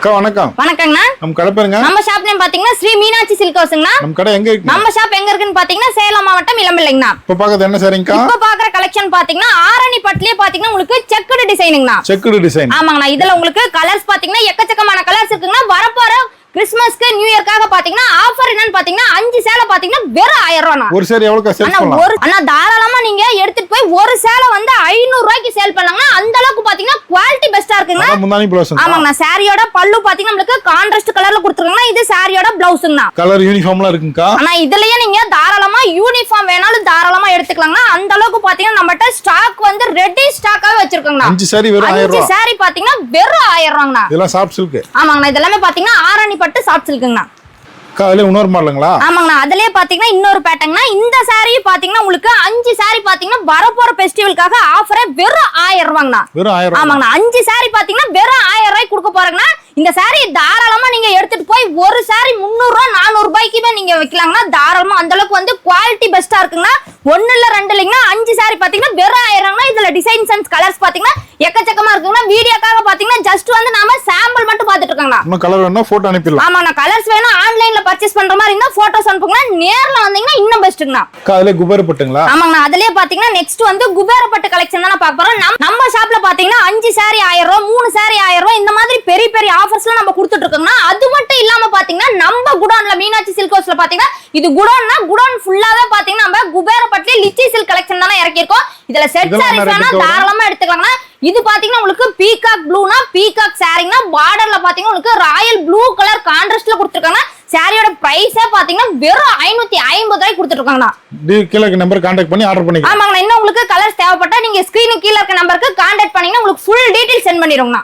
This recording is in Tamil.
அக்கா வணக்கம். வணக்கங்கண்ணா. நம்ம கடை பேருங்க? நம்ம ஷாப் நேம் பாத்தீங்கன்னா ஸ்ரீ மீனாட்சி சில்க் ஹவுஸ்ங்கண்ணா. நம்ம கடை எங்க இருக்கு? நம்ம ஷாப் எங்க இருக்குன்னு பாத்தீங்கன்னா சேலம் மாவட்டம் இளம்பிள்ளைங்கண்ணா. இப்ப பாக்குறது என்ன சாரிங்கக்கா? இப்ப பாக்குற கலெக்ஷன் பாத்தீங்கன்னா ஆரணி பட்டுலயே பாத்தீங்கன்னா உங்களுக்கு செக்குடு டிசைனுங்கண்ணா. Checked design. ஆமாங்கண்ணா. இதுல உங்களுக்கு கலர்ஸ் பாத்தீங்கன்னா எக்கச்சக்கமான கலர்ஸ் இருக்குங்கண்ணா. வரப்போற கிறிஸ்மஸ்க்கு நியூ இயர்க்காக பாத்தீங்கன்னா ஆஃபர் என்னன்னு பாத்தீங்கன்னா 5 சேலை பாத்தீங்கன்னா வெறும் 1000 ரூபாய்னா. ஒரு சேலை எவ்வளவுக்கு சேல் பண்ணலாம்? அண்ணா தாராளமா நீங்க எடுத்துட்டு போய் ஒரு சேலை வந்து 500 ரூபாய்க்கு சேல் பண்ணலாம்னா அந்த அளவுக்கு பாத்தீங்கன்னா குவாலிட்டி பெஸ்டா இருக்குங்க. முந்தானி ப்ளவுஸ். ஆமாங்கண்ணா. சாரியோட பல்லு பாத்தீங்கன்னா நமக்கு கான்ட்ராஸ்ட் கலர்ல கொடுத்துருக்காங்க. இது சாரியோட பிளவுஸ்ங்கண்ணா. கலர் யூனிஃபார்ம்லாம் இருக்குங்கக்கா. ஆனா இதுலயே நீங்க தாராளமா யூனிஃபார்ம் வேணாலும் தாராளமா எடுத்துக்கலாம்னா அந்த அளவுக்கு பாத்தீங்கன்னா நம்மட்ட ஸ்டாக் வந்து ரெடி ஸ்டாக்காவே வச்சிருக்காங்கண்ணா. 5 சாரி வெறும் 1000 ரூபாய். 5 சாரி பாத்தீங்கன்னா வெறும் 1000 ரூபாய்ங்கண்ணா. இதெல்லாம் சாஃப்ட் சில்க். ஆமாங்கண்ணா. இதெல்லாம் பாத்தீங்கன்னா ஆரணி பட்டு சாஃப்ட் சில்க்குங்கண்ணா. அதுல இன்னொரு மாடலுங்களா? ஆமாங்கண்ணா. அதுலயே பாத்தீங்கன்னா இன்னொரு பேட்டர்ன்னா இந்த சாரி பாத்தீங்கன்னா உங்களுக்கு 5 சாரி பாத்தீங்கன்னா வரப்போற ஃபெஸ்டிவலுக்காக ஆஃபரே வெறும் 1000 ரூபாய்ங்கண்ணா. வெறும் 1000 ரூபாய். ஆமாங்கண்ணா. 5 சாரி பாத்தீங்கன்னா வெறும் 1000 ரூபாய்க்கு கொடுக்க போறாங்கண்ணா. இந்த சாரி தாராளமா நீங்க எடுத்துட்டு போய் ஒரு சாரி 300 ரூபாய் 400 ரூபாய்க்குமே நீங்க வைக்கலாங்கன்னா தாராளமா அந்த அளவுக்கு வந்து குவாலிட்டி பெஸ்டா இருக்குங்கண்ணா. 1 இல்ல 2 இல்லைங்கண்ணா 5 சாரி பாத்தீங்கன்னா வெறும் 1000 ரூபாய்ங்கண்ணா. இதுல டிசைன்ஸ் அண்ட் கலர்ஸ் பாத்தீங்கன்னா எக்கச்சக்கமா இருக்குங்கண்ணா. வீடியோக்காக பாத்தீங்கன்னா ஜஸ்ட் வந்து நாம சாம்பிள் மட்டும் பாத்துட்டு இருக்கோங்கண்ணா. இன்னும் கலர் வேணா போட்டோ அனுப்பிடலாம். ஆமாண்ணா. கலர்ஸ் வேணும் ஆன்லைன்ல பர்ச்சேஸ் பண்ற மாதிரி இருந்தா போட்டோஸ் அனுப்புங்க. நேர்ல வந்தீங்கன்னா இன்னும் பெஸ்ட்ங்கண்ணா. அதுல குபேர பட்டுங்களா? ஆமாங்கண்ணா. அதுலயே பாத்தீங்கன்னா நெக்ஸ்ட் வந்து குபேர பட்டு கலெக்ஷன் தான் பார்க்க போறோம். நம்ம ஷாப்ல பாத்தீங்கன்னா 5 சாரி 1000 ரூபாய் 3 சாரி 1000 ரூபாய் இந்த மாதிரி பெரிய பெரிய ஆஃபர்ஸ்லாம் நம்ம கொடுத்துட்டு இருக்கோம்னா அது மட்டும் இல்லாம பாத்தீங்கன்னா நம்ம குடோன்ல மீனாட்சி சில்க் ஹவுஸ்ல பாத்தீங்கன்னா இது குடோன்னா குடோன் ஃபுல்லாவே பாத்தீங்கன்னா நம்ம குபேர பட்டுல லிச்சி சில்க் கலெக்ஷன் தான இறக்கி இருக்கோம். இதுல செட் சாரீஸ் வேணா தாராளமா எடுத்துக்கலாம்னா. இது பாத்தீங்கன்னா உங்களுக்கு பீகாக் ப்ளூனா பீகாக் சாரினா பார்டர்ல பாத்தீங்கன்னா உங்களுக்கு ராயல் ப்ளூ கலர் கான்ட்ராஸ்ட்ல கொடுத்திருக்காங்க. சாரியோட பிரைஸே பாத்தீங்கன்னா வெறும் 550 ரூபாய்க்கு கொடுத்துருக்காங்கண்ணா. கீழ இருக்க நம்பர் கான்டாக்ட் பண்ணி ஆர்டர் பண்ணிக்கலாம். ஆமாங்கண்ணா. இன்னும் உங்களுக்கு கலர்ஸ் தேவைப்பட்டா நீங்க ஸ்கிரீனுக்கு கீழ இருக்க நம்பருக்கு கான்டாக்ட் பண்ணீங்கன்னா உங்களுக்கு ஃபுல் டீடைல் சென்ட் பண்ணிடுவோம்ண்ணா.